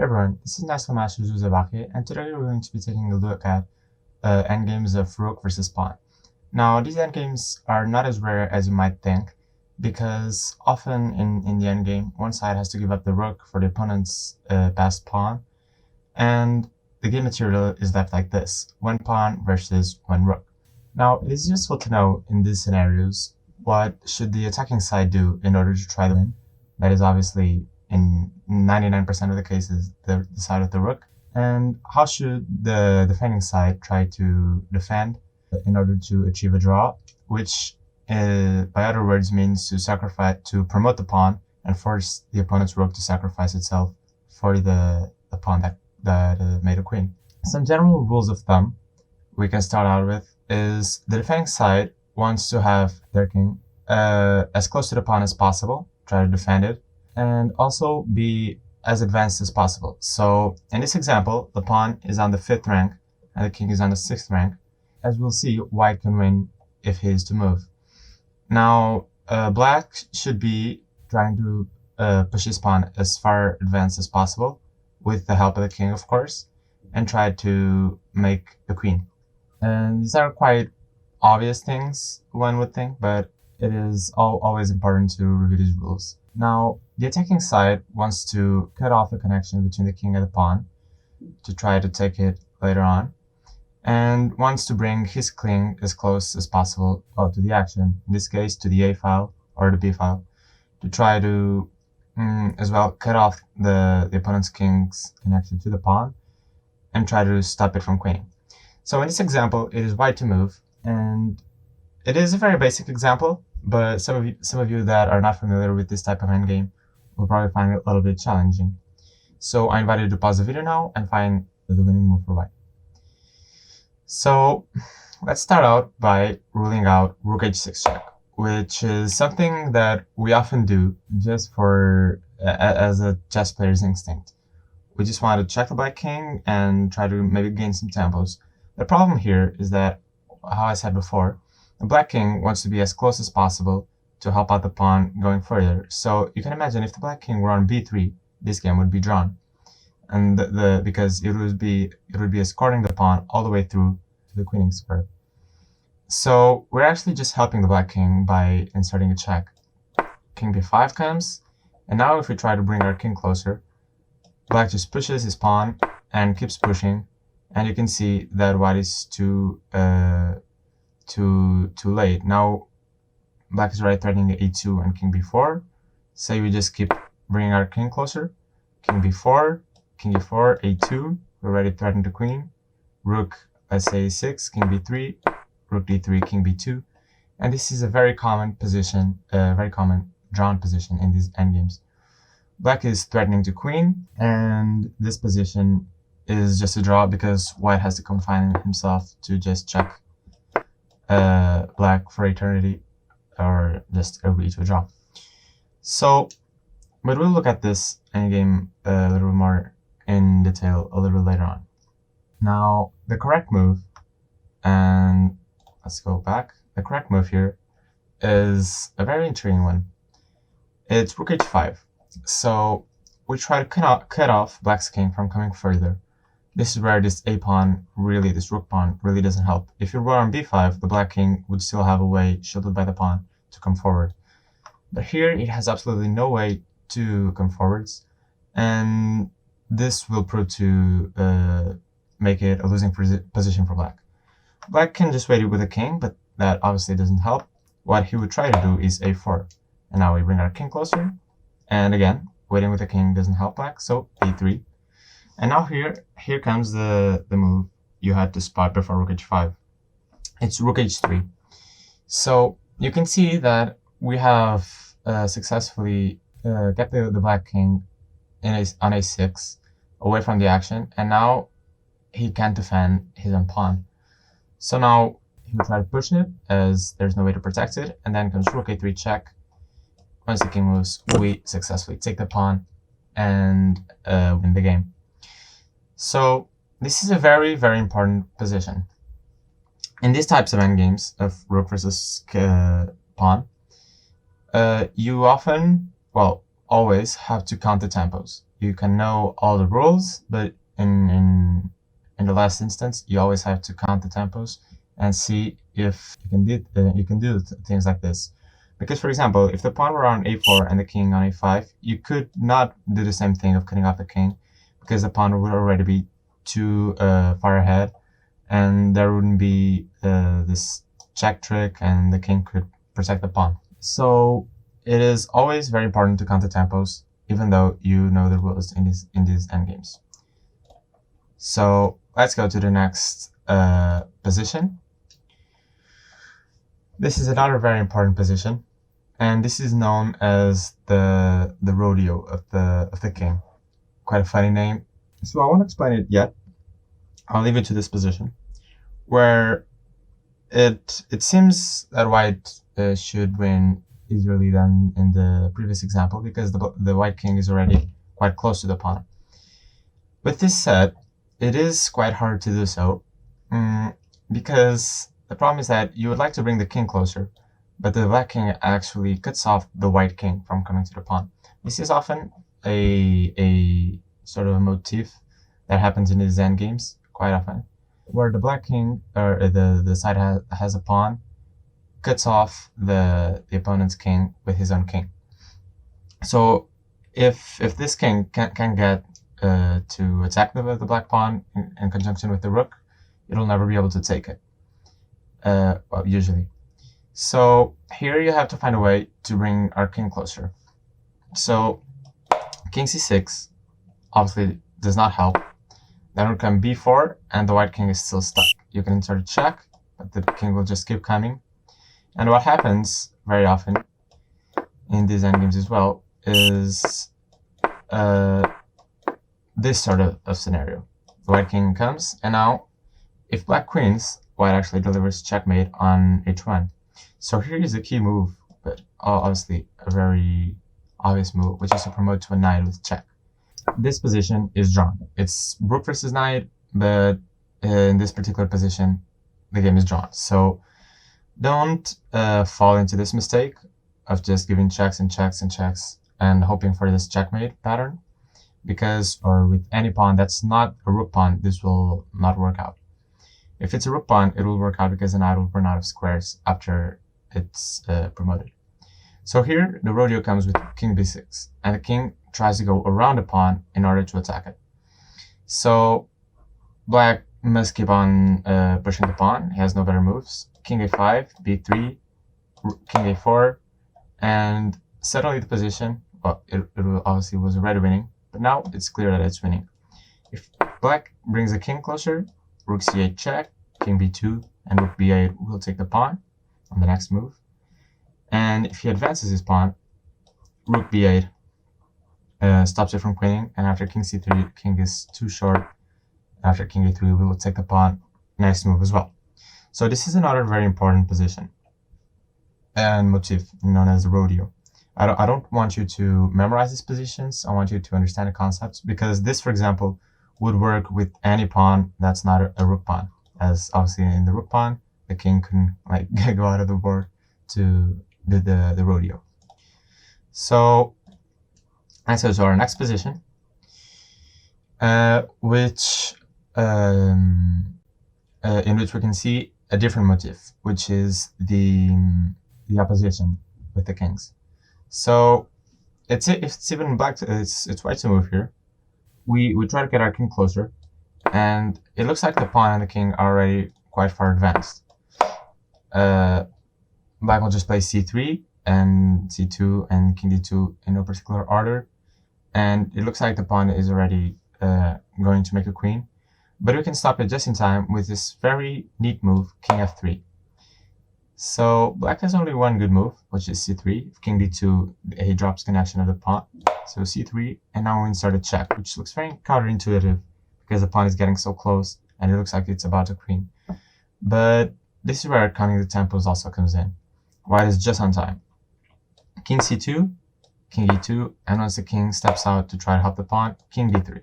Hey everyone, this is National Master José, and today we're going to be taking a look at endgames of Rook versus Pawn. Now, these endgames are not as rare as you might think, because often in the endgame, one side has to give up the Rook for the opponent's passed pawn, and the game material is left like this: one pawn versus one Rook. Now, it is useful to know in these scenarios what should the attacking side do in order to try to win. That is obviously, in 99% of the cases, the side of the Rook. And how should the defending side try to defend in order to achieve a draw, which by other words means to promote the pawn and force the opponent's Rook to sacrifice itself for the pawn that made a queen. Some general rules of thumb we can start out with is the defending side wants to have their king as close to the pawn as possible, try to defend it, and also be as advanced as possible. So in this example, the pawn is on the 5th rank and the king is on the 6th rank. As we'll see, white can win if he is to move. Now, black should be trying to push his pawn as far advanced as possible, with the help of the king, of course, and try to make the queen. And these are quite obvious things, one would think, but it is always important to review these rules. Now, the attacking side wants to cut off the connection between the king and the pawn to try to take it later on, and wants to bring his king as close as possible to the action, in this case to the A file or the B file, to try to as well cut off the opponent's king's connection to the pawn and try to stop it from queening. So in this example, it is white to move, and it is a very basic example, but some of you that are not familiar with this type of endgame will probably find it a little bit challenging. So I invite you to pause the video now and find the winning move for white. So let's start out by ruling out Rook h6 check, which is something that we often do just as a chess player's instinct. We just want to check the black king and try to maybe gain some tempos. The problem here is that, how I said before, the black king wants to be as close as possible to help out the pawn going further. So you can imagine if the black king were on b3, this game would be drawn, and because it would be escorting the pawn all the way through to the queening square. So we're actually just helping the black king by inserting a check. King b5 comes, and now if we try to bring our king closer, black just pushes his pawn and keeps pushing, and you can see that white is too late. Now black is already threatening a2 and king b4. Say we just keep bringing our king closer. King b4, king e4, a2. We're already threatening the queen. Rook, let's say a6, king b3, rook d3, king b2. And this is a very common position, very common drawn position in these endgames. Black is threatening to queen, and this position is just a draw because white has to confine himself to just check black for eternity, or just agree to a draw. So, but we'll look at this endgame a little bit more in detail a little bit later on. Now, the correct move, and let's go back. The correct move here is a very intriguing one. It's Rook h5. So we try to cut off black's king from coming further. This is where this Rook pawn really doesn't help. If you were on b5, the black king would still have a way, shielded by the pawn, to come forward. But here it has absolutely no way to come forwards, and this will prove to make it a losing position for black. Black can just wait with a king, but that obviously doesn't help. What he would try to do is a4. And now we bring our king closer, and again, waiting with a king doesn't help black, so b3. And now here comes the move you had to spot before Rook h5. It's Rook h3. So you can see that we have successfully get the black king on a6 away from the action, and now he can't defend his own pawn. So now he will try to push it, as there's no way to protect it, and then comes Rook a3 check. Once the king moves, we successfully take the pawn and win the game. So this is a very, very important position. In these types of endgames of Rook versus pawn, you often, well, always have to count the tempos. you can know all the rules, but in the last instance, you always have to count the tempos and see if you can do things like this. Because, for example, if the pawn were on a4 and the king on a5, you could not do the same thing of cutting off the king, because the pawn would already be too far ahead, and there wouldn't be this check trick, and the king could protect the pawn. So it is always very important to count the tempos, even though you know the rules in these endgames. So let's go to the next position. This is another very important position, and this is known as the rodeo of the king. Quite a funny name. So I won't explain it yet. I'll leave it to this position, where it seems that white should win easily than in the previous example, because the white king is already quite close to the pawn. With this said, it is quite hard to do so, because the problem is that you would like to bring the king closer, but the black king actually cuts off the white king from coming to the pawn. This is often a sort of a motif that happens in these endgames quite often, where the black king, or the side has a pawn, cuts off the opponent's king with his own king. So if this king can get to attack the black pawn in conjunction with the rook, it'll never be able to take it, well, usually. So here you have to find a way to bring our king closer. So king c6 obviously does not help. Then rook on b4, and the white king is still stuck. You can insert a check, but the king will just keep coming. And what happens very often in these endgames as well is this sort of scenario. The white king comes, and now if black queens, white actually delivers checkmate on h1. So here is a key move, but obviously a very obvious move, which is to promote to a knight with check. This position is drawn. It's rook versus knight, but in this particular position, the game is drawn. So don't fall into this mistake of just giving checks and checks and checks and hoping for this checkmate pattern, because, or with any pawn that's not a rook pawn, this will not work out. If it's a rook pawn, it will work out because the knight will run out of squares after it's promoted. So here, the rodeo comes with king b6, and the king tries to go around the pawn in order to attack it. So black must keep on pushing the pawn. He has no better moves. King a5, b3, king a4, and suddenly the position, well, it obviously was already winning, but now it's clear that it's winning. If black brings the king closer, rook c8 check, king b2, and rook b8 will take the pawn on the next move. And if he advances his pawn, rook b8 stops it from queening, and after king c3, king is too short. After king a3, we will take the pawn, next move as well. So this is another very important position and motif known as the rodeo. I don't want you to memorize these positions. I want you to understand the concepts, because this, for example, would work with any pawn that's not a rook pawn, as obviously in the rook pawn, the king couldn't like go out of the board to do the rodeo. So let's go to our next position, in which we can see a different motif, which is the opposition with the kings. So it's even black. It's white to move here. We try to get our king closer, and it looks like the pawn and the king are already quite far advanced. Black will just play c3 and c2 and king d2 in no particular order, and it looks like the pawn is already going to make a queen, but we can stop it just in time with this very neat move, king f3. So black has only one good move, which is c3. If king d2, he drops connection of the pawn. So c3, and now we insert a check, which looks very counterintuitive because the pawn is getting so close and it looks like it's about to queen. But this is where counting the tempos also comes in. White is just on time. King c2, king e2, and once the king steps out to try to help the pawn, king d3.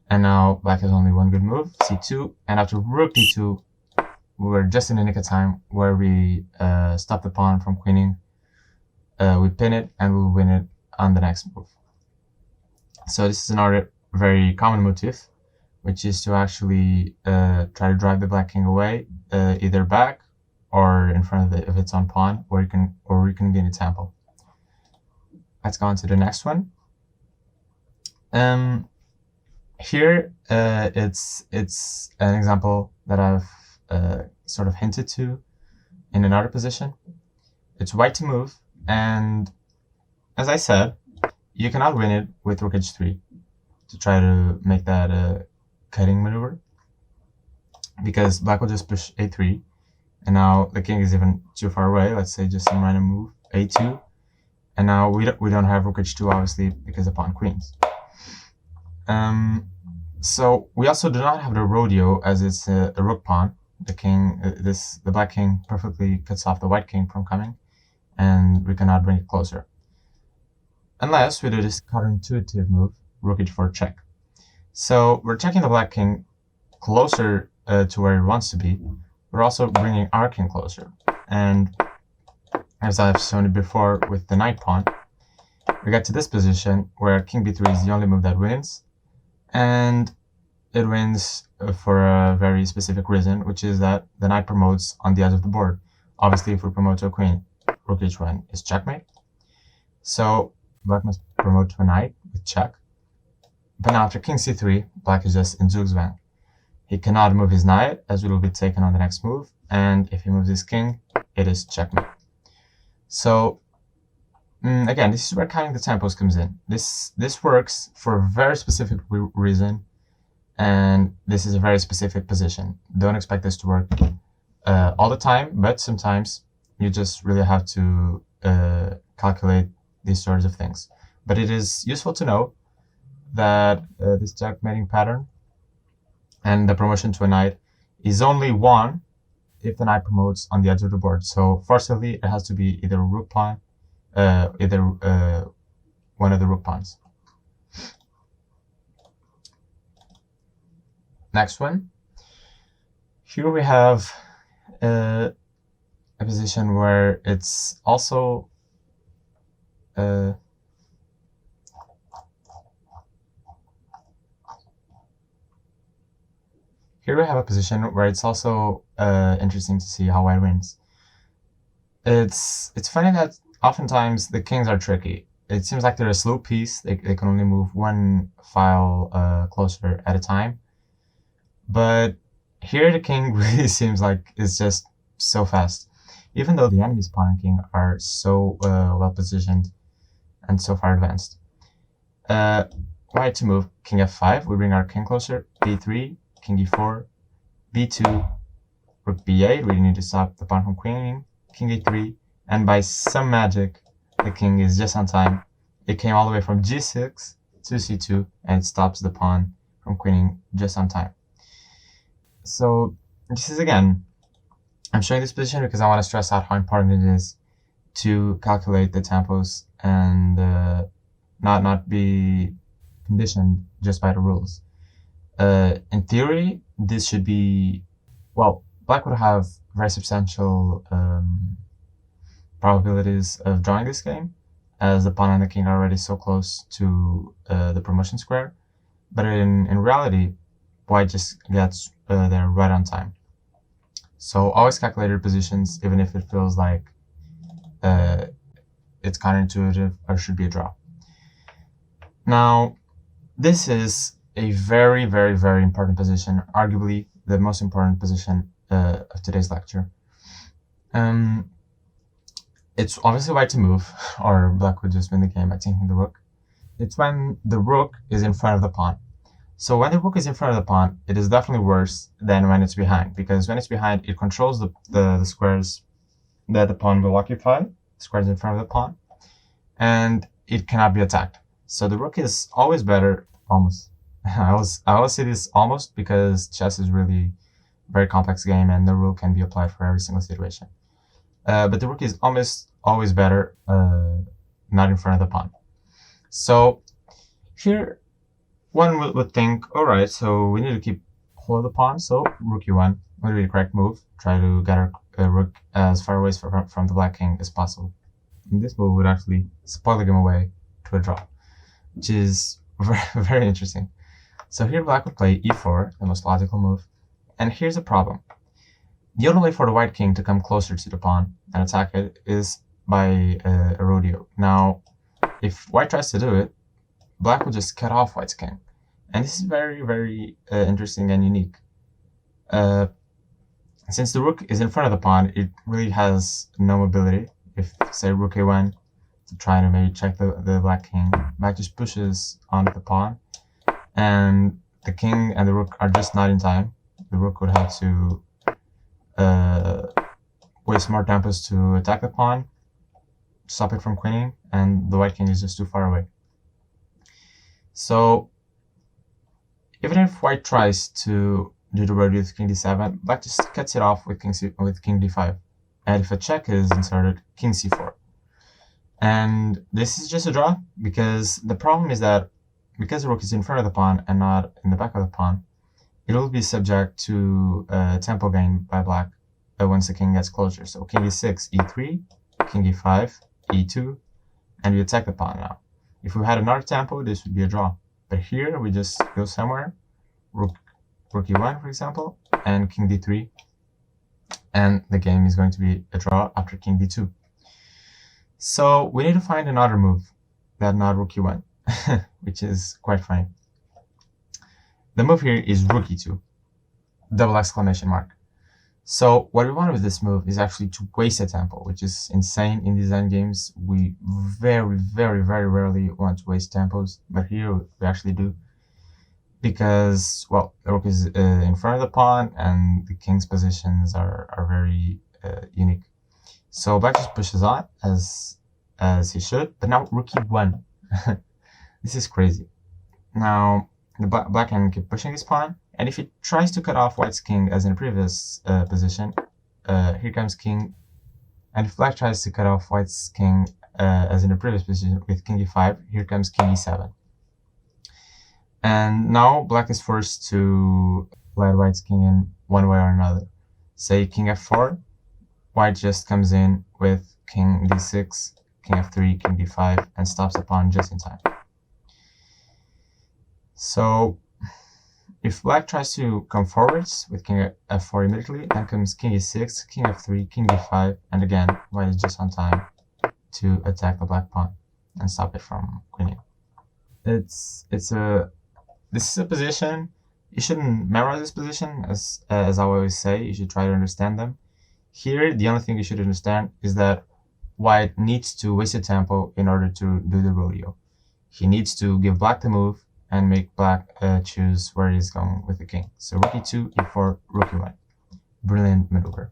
And now black has only one good move, c2, and after rook d2, we're just in the nick of time where we stop the pawn from queening. We pin it, and we'll win it on the next move. So this is another very common motif, which is to actually try to drive the black king away, either back or in front of its own pawn, or you can gain its tempo. Let's go on to the next one. Here it's an example that I've sort of hinted to in another position. It's white to move, and as I said, you cannot win it with rook h3 to try to make that cutting maneuver, because black will just push a3, and now the king is even too far away. Let's say just some random move a2, and now we don't have rook h2 obviously because the pawn queens. So we also do not have the rodeo, as it's a rook pawn. The king, the black king perfectly cuts off the white king from coming, and we cannot bring it closer. Unless we do this counterintuitive move, rook h4 check. So we're checking the black king closer to where it wants to be. We're also bringing our king closer. And as I've shown it before with the knight pawn, we get to this position where king b3 is the only move that wins. And it wins for a very specific reason, which is that the knight promotes on the edge of the board. Obviously, if we promote to a queen, rook h1 is checkmate. So black must promote to a knight with check. But now after king c3, black is just in Zugzwang. He cannot move his knight, as it will be taken on the next move, and if he moves his king, it is checkmate. So again, this is where counting the tempos comes in. This works for a very specific reason, and this is a very specific position. Don't expect this to work all the time, but sometimes you just really have to calculate these sorts of things. But it is useful to know that this checkmating pattern and the promotion to a knight is only won if the knight promotes on the edge of the board. So forcibly, it has to be either a rook pawn, one of the rook pawns. Next one. Here we have a position where it's also here we have a position where it's also interesting to see how white wins. It's funny that oftentimes the kings are tricky. It seems like they're a slow piece. They can only move one file closer at a time. But here the king really seems like it's just so fast. Even though the enemy's pawn and king are so well positioned and so far advanced. White to move king f5, we bring our king closer, b3, king e4, b2, rook b8, we need to stop the pawn from queening, king a3, and by some magic, the king is just on time. It came all the way from g6 to c2, and it stops the pawn from queening just on time. So this is, again, I'm showing this position because I want to stress out how important it is to calculate the tempos and not be conditioned just by the rules. In theory, this should be, well, black would have very substantial probabilities of drawing this game, as the pawn and the king are already so close to the promotion square. But in reality, white just gets there right on time. So always calculate your positions, even if it feels like it's counterintuitive or should be a draw. Now, this is a very, very, very important position, arguably the most important position of today's lecture. It's obviously white to move, or black would just win the game by taking the rook. It's when the rook is in front of the pawn. So when the rook is in front of the pawn, it is definitely worse than when it's behind, because when it's behind, it controls the squares that the pawn will occupy, squares in front of the pawn, and it cannot be attacked. So the rook is always better, almost. I always say this almost because chess is really a very complex game and the rule can be applied for every single situation. But the rook is almost always better not in front of the pawn. So here one would think, all right, so we need to keep hold of the pawn, so rook e1 would be the correct move. Try to get our rook as far away from the black king as possible. And this move would actually spoil the game away to a draw, which is very interesting. So here black would play e4, the most logical move. And here's the problem. The only way for the white king to come closer to the pawn and attack it is by a rodeo. Now, if white tries to do it, black will just cut off white's king. And this is very, very interesting and unique. Since the rook is in front of the pawn, it really has no mobility. If, say, rook a1 to try to maybe check the black king, black just pushes onto the pawn, and the king and the rook are just not in time. The rook would have to waste more tempos to attack the pawn, stop it from queening, and the white king is just too far away. So even if white tries to do the rodeo with king d7, black just cuts it off with king d5. And if a check is inserted, king c4. And this is just a draw, because the problem is that because the rook is in front of the pawn and not in the back of the pawn, it will be subject to tempo gain by black once the king gets closer. So king e6, e3, king e5, e2, and we attack the pawn now. If we had another tempo, this would be a draw. But here we just go somewhere, rook e1, for example, and king d3, and the game is going to be a draw after king d2. So we need to find another move that not rook e1, which is quite funny. The move here is rook e2, double exclamation mark. So what we want with this move is actually to waste a tempo, which is insane in these endgames. We very, very, very rarely want to waste tempos, but here we actually do. Because, well, the rook is in front of the pawn, and the king's positions are very unique. So black just pushes on, as he should, but now rook e1. This is crazy. Now, the black can keep pushing his pawn, and if he tries to cut off white's king as in the previous position, here comes king. And if black tries to cut off white's king as in the previous position with king e5, here comes king e7. And now black is forced to let white's king in one way or another. Say king f4, white just comes in with king d6, king f3, king d5, and stops the pawn just in time. So if black tries to come forwards with king f4 immediately, then comes king e6, king f3, king d5, and again, white is just on time to attack the black pawn and stop it from queening. This is a position, you shouldn't memorize this position, as I always say, you should try to understand them. Here, the only thing you should understand is that white needs to waste a tempo in order to do the rodeo. He needs to give black the move and make black choose where he's going with the king. So rook e2, e4, rook e1. Brilliant maneuver.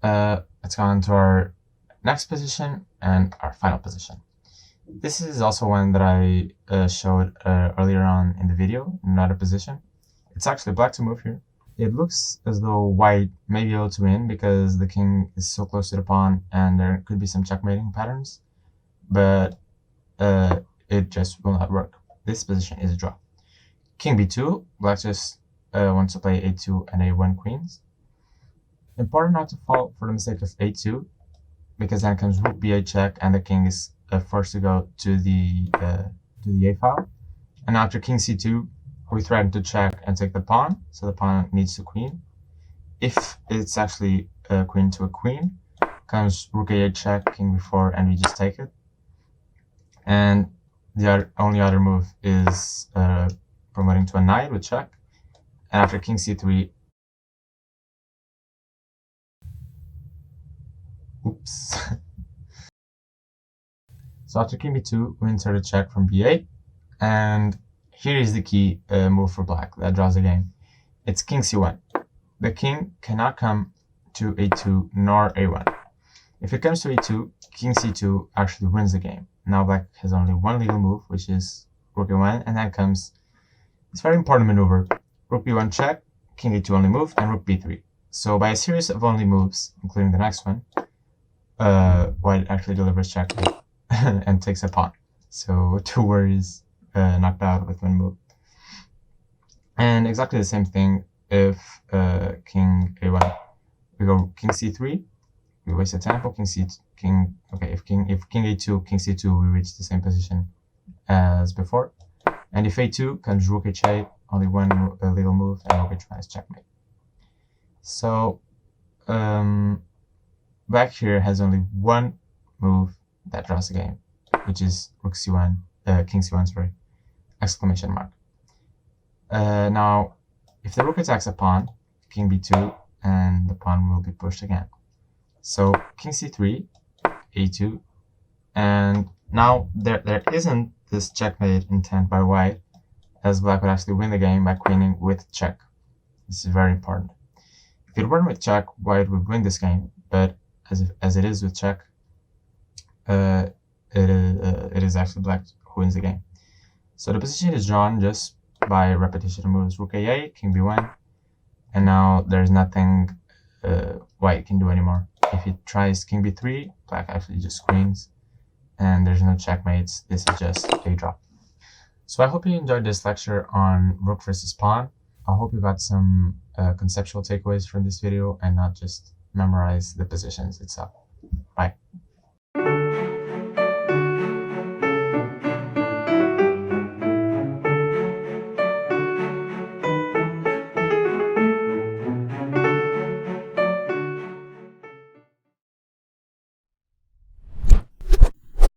Let's go on to our next position and our final position. This is also one that I showed earlier on in the video, another position. It's actually black to move here. It looks as though white may be able to win because the king is so close to the pawn and there could be some checkmating patterns, but it just will not work. This position is a draw. King b2, black just wants to play a2 and a1 queens. Important not to fall for the mistake of a2, because then comes rook b8 check and the king is forced to go to the a file. And after king c2, we threaten to check and take the pawn, so the pawn needs to queen. If it's actually a queen to a queen, comes rook a8 check, king b4, and we just take it. And the only other move is promoting to a knight with check. And after king c3, oops. So after king b2, we insert a check from b8, and here is the key move for black that draws the game. It's king c1. The king cannot come to a2 nor a1. If it comes to a2, king c2 actually wins the game. Now black has only one legal move, which is rook a1, and then comes this very important maneuver. Rook b1 check, king a2 only move, and rook b3. So by a series of only moves, including the next one, white actually delivers checkmate and takes a pawn. So two worries knocked out with one move. And exactly the same thing if king a1. We go king c3, we wasted tempo. King c king. Okay, if king a2, king c2, we reach the same position as before. And if a2 comes rook h8, only one legal move, and rook h1 is checkmate. So black here has only one move that draws the game, which is rook c1, king c1, sorry, exclamation mark. Now, if the rook attacks a pawn, king b2, and the pawn will be pushed again. So king c3, a2, and now there isn't this checkmate intent by white, as black would actually win the game by queening with check. This is very important. If it weren't with check, white would win this game, but as it is with check, it is actually black who wins the game. So the position is drawn just by repetition of moves. Rook a8, king b1, and now there's nothing white can do anymore. If he tries king b3, black actually just queens, and there's no checkmates. This is just a draw. So I hope you enjoyed this lecture on rook versus pawn. I hope you got some conceptual takeaways from this video and not just memorize the positions itself. Bye.